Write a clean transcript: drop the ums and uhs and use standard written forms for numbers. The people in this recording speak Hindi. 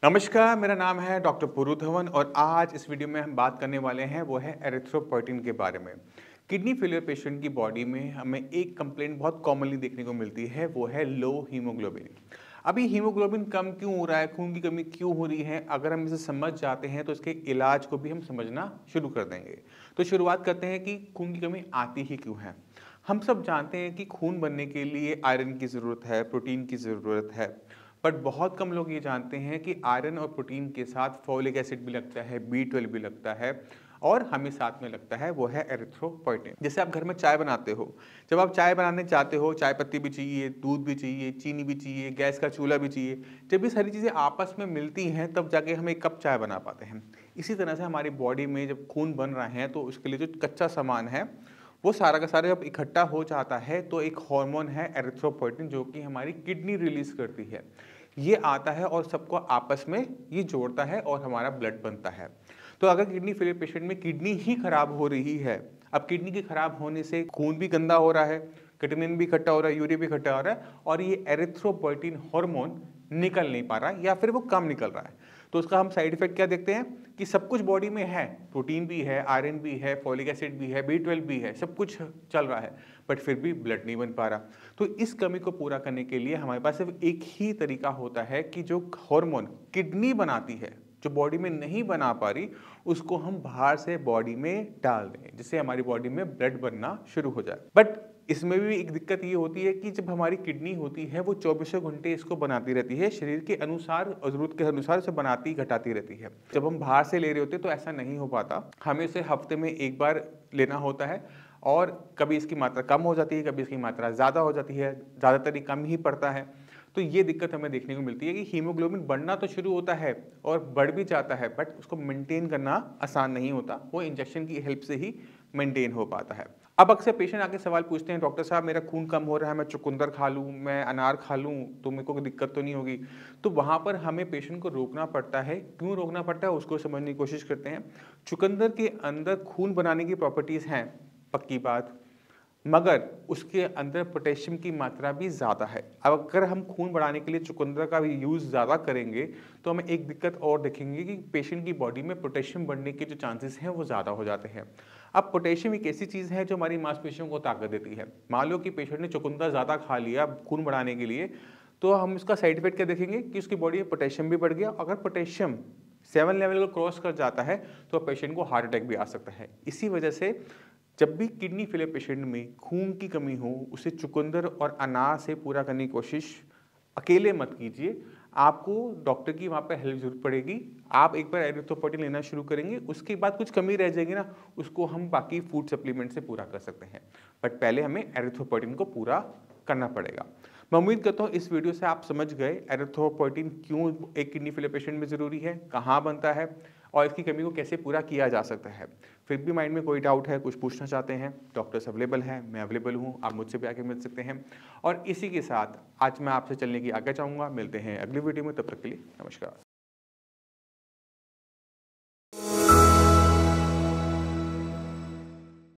नमस्कार, मेरा नाम है डॉक्टर पुरु धवन और आज इस वीडियो में हम बात करने वाले हैं वो है एरिथ्रोपोइटिन के बारे में। किडनी फेलियर पेशेंट की बॉडी में हमें एक कंप्लेंट बहुत कॉमनली देखने को मिलती है, वो है लो हीमोग्लोबिन। अभी हीमोग्लोबिन कम क्यों हो रहा है, खून की कमी क्यों हो रही है, अगर हम इसे समझ जाते हैं तो इसके इलाज को भी हम समझना शुरू कर देंगे। तो शुरुआत करते हैं कि खून की कमी आती ही क्यों है। हम सब जानते हैं कि खून बनने के लिए आयरन की ज़रूरत है, प्रोटीन की ज़रूरत है, बट बहुत कम लोग ये जानते हैं कि आयरन और प्रोटीन के साथ फोलिक एसिड भी लगता है, B12 भी लगता है और हमें साथ में लगता है वो है एरिथ्रोपोइटिन। जैसे आप घर में चाय बनाते हो, जब आप चाय बनाने जाते हो, चाय पत्ती भी चाहिए, दूध भी चाहिए, चीनी भी चाहिए, गैस का चूल्हा भी चाहिए। जब ये सारी चीज़ें आपस में मिलती हैं तब जाके हम एक कप चाय बना पाते हैं। इसी तरह से हमारी बॉडी में जब खून बन रहा है तो उसके लिए जो कच्चा सामान है वो सारा का सारा जब इकट्ठा हो जाता है तो एक हार्मोन है एरिथ्रोपोइटिन जो कि हमारी किडनी रिलीज करती है। ये आता है और सबको आपस में ये जोड़ता है और हमारा ब्लड बनता है। तो अगर किडनी फेलियर पेशेंट में किडनी ही खराब हो रही है, अब किडनी के खराब होने से खून भी गंदा हो रहा है, क्रिएटिनिन भी इकट्ठा हो रहा है, यूरिया भी इकट्ठा हो रहा है और ये एरिथ्रोपोइटिन हार्मोन निकल नहीं पा रहा या फिर वो कम निकल रहा है। तो उसका हम साइड इफेक्ट क्या देखते हैं कि सब कुछ बॉडी में है, प्रोटीन भी है, आयरन भी है, फोलिक एसिड भी है, B12 भी है, सब कुछ चल रहा है, बट फिर भी ब्लड नहीं बन पा रहा। तो इस कमी को पूरा करने के लिए हमारे पास सिर्फ एक ही तरीका होता है कि जो हार्मोन किडनी बनाती है, जो बॉडी में नहीं बना पा रही, उसको हम बाहर से बॉडी में डाल दें जिससे हमारी बॉडी में ब्लड बनना शुरू हो जाए। बट इसमें भी एक दिक्कत ये होती है कि जब हमारी किडनी होती है वो 24 घंटे इसको बनाती रहती है, शरीर के अनुसार और ज़रूरत के अनुसार इसे बनाती घटाती रहती है। जब हम बाहर से ले रहे होते हैं तो ऐसा नहीं हो पाता, हमें इसे हफ्ते में एक बार लेना होता है और कभी इसकी मात्रा कम हो जाती है, कभी इसकी मात्रा ज़्यादा हो जाती है, ज़्यादातर ये कम ही पड़ता है। तो ये दिक्कत हमें देखने को मिलती है कि हीमोग्लोबिन बढ़ना तो शुरू होता है और बढ़ भी जाता है, बट उसको मेंटेन करना आसान नहीं होता, वो इंजेक्शन की हेल्प से ही मेंटेन हो पाता है। अब अक्सर पेशेंट आके सवाल पूछते हैं, डॉक्टर साहब मेरा खून कम हो रहा है, मैं चुकंदर खा लूँ, मैं अनार खा लूँ तो मेरे को कोई दिक्कत तो नहीं होगी। तो वहाँ पर हमें पेशेंट को रोकना पड़ता है। क्यों रोकना पड़ता है उसको समझने की कोशिश करते हैं। चुकंदर के अंदर खून बनाने की प्रॉपर्टीज़ हैं, पक्की बात, मगर उसके अंदर पोटेशियम की मात्रा भी ज़्यादा है। अब अगर हम खून बढ़ाने के लिए चुकंदर का भी यूज़ ज़्यादा करेंगे तो हमें एक दिक्कत और देखेंगे कि पेशेंट की बॉडी में पोटेशियम बढ़ने के जो चांसेस हैं वो ज़्यादा हो जाते हैं। अब पोटेशियम एक ऐसी चीज़ है जो हमारी मांसपेशियों को ताकत देती है। मान लो कि पेशेंट ने चुकंदर ज़्यादा खा लिया खून बढ़ाने के लिए, तो हम इसका साइड इफेक्ट क्या देखेंगे कि उसकी बॉडी में पोटेशियम भी बढ़ गया। अगर पोटेशियम 7 लेवल को क्रॉस कर जाता है तो पेशेंट को हार्ट अटैक भी आ सकता है। इसी वजह से जब भी किडनी फेलियर पेशेंट में खून की कमी हो, उसे चुकंदर और अनार से पूरा करने की कोशिश अकेले मत कीजिए। आपको डॉक्टर की वहाँ पे हेल्प ज़रूरत पड़ेगी। आप एक बार एरिथ्रोपोइटिन लेना शुरू करेंगे, उसके बाद कुछ कमी रह जाएगी ना, उसको हम बाकी फूड सप्लीमेंट से पूरा कर सकते हैं। बट पहले हमें एरिथ्रोपोइटिन को पूरा करना पड़ेगा। मैं उम्मीद करता हूँ इस वीडियो से आप समझ गए एरिथ्रोपोइटिन क्यों एक किडनी फेलियर पेशेंट में ज़रूरी है, कहाँ बनता है और इसकी कमी को कैसे पूरा किया जा सकता है। फिर भी माइंड में कोई डाउट है, कुछ पूछना चाहते हैं, डॉक्टर्स अवेलेबल हैं, मैं अवेलेबल हूँ, आप मुझसे भी आके मिल सकते हैं। और इसी के साथ आज मैं आपसे चलने की आज्ञा चाहूँगा। मिलते हैं अगली वीडियो में, तब तक के लिए नमस्कार।